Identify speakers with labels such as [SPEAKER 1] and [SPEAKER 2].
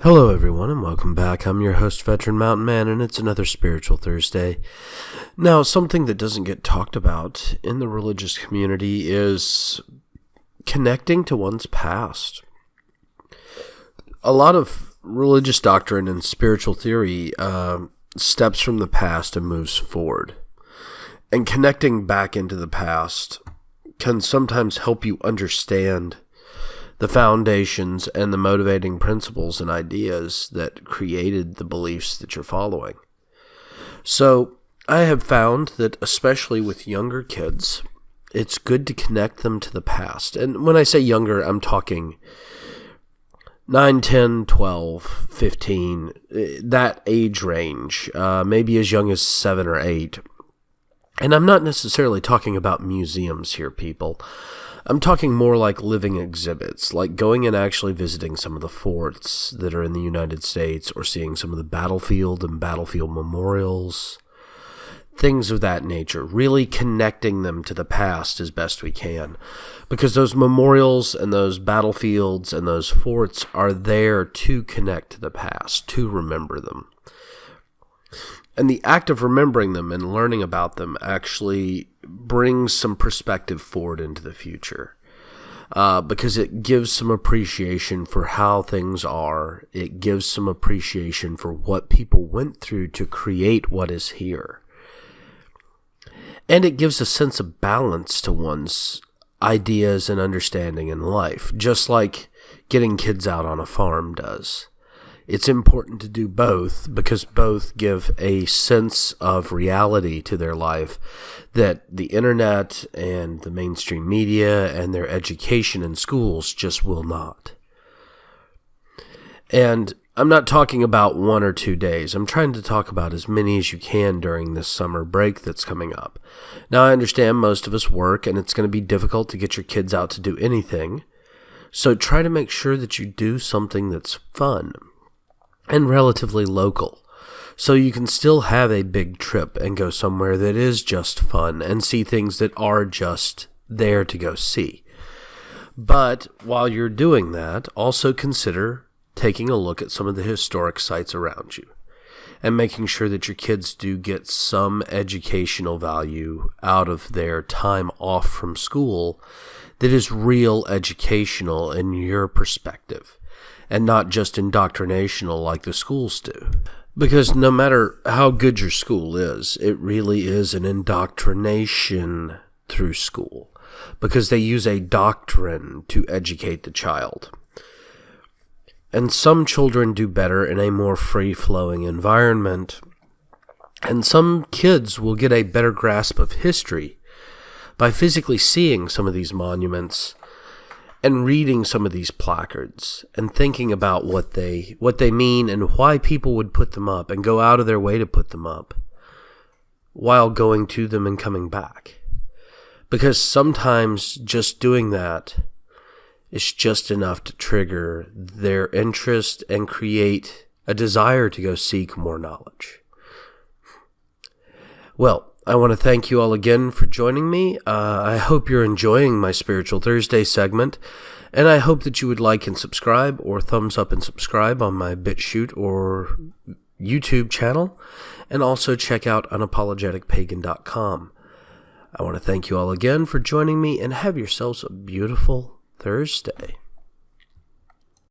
[SPEAKER 1] Hello everyone and welcome back. I'm your host, Veteran Mountain Man, and it's another Spiritual Thursday. Now, something that doesn't get talked about in the religious community is connecting to one's past. A lot of religious doctrine and spiritual theory steps from the past and moves forward. And connecting back into the past can sometimes help you understand the foundations and the motivating principles and ideas that created the beliefs that you're following. So I have found that especially with younger kids, it's good to connect them to the past. And when I say younger, I'm talking 9, 10, 12, 15, that age range, maybe as young as 7 or 8. And I'm not necessarily talking about museums here, people. I'm talking more like living exhibits, like going and actually visiting some of the forts that are in the United States, or seeing some of the battlefield and battlefield memorials, things of that nature, really connecting them to the past as best we can. Because those memorials and those battlefields and those forts are there to connect to the past, to remember them. And the act of remembering them and learning about them actually brings some perspective forward into the future. Because it gives some appreciation for how things are. It gives some appreciation for what people went through to create what is here. And it gives a sense of balance to one's ideas and understanding in life, just like getting kids out on a farm does. It's important to do both because both give a sense of reality to their life that the internet and the mainstream media and their education in schools just will not. And I'm not talking about 1 or 2 days. I'm trying to talk about as many as you can during this summer break that's coming up. Now, I understand most of us work and it's going to be difficult to get your kids out to do anything. So try to make sure that you do something that's fun and relatively local, so you can still have a big trip and go somewhere that is just fun and see things that are just there to go see. But while you're doing that, also consider taking a look at some of the historic sites around you and making sure that your kids do get some educational value out of their time off from school that is real educational in your perspective, and not just indoctrinational like the schools do. Because no matter how good your school is, it really is an indoctrination through school. Because they use a doctrine to educate the child. And some children do better in a more free-flowing environment. And some kids will get a better grasp of history by physically seeing some of these monuments and reading some of these placards and thinking about what they mean and why people would put them up and go out of their way to put them up while going to them and coming back. Because sometimes just doing that is just enough to trigger their interest and create a desire to go seek more knowledge. Well, I want to thank you all again for joining me. I hope you're enjoying my Spiritual Thursday segment, and I hope that you would like and subscribe or thumbs up and subscribe on my BitChute or YouTube channel, and also check out unapologeticpagan.com. I want to thank you all again for joining me, and have yourselves a beautiful Thursday.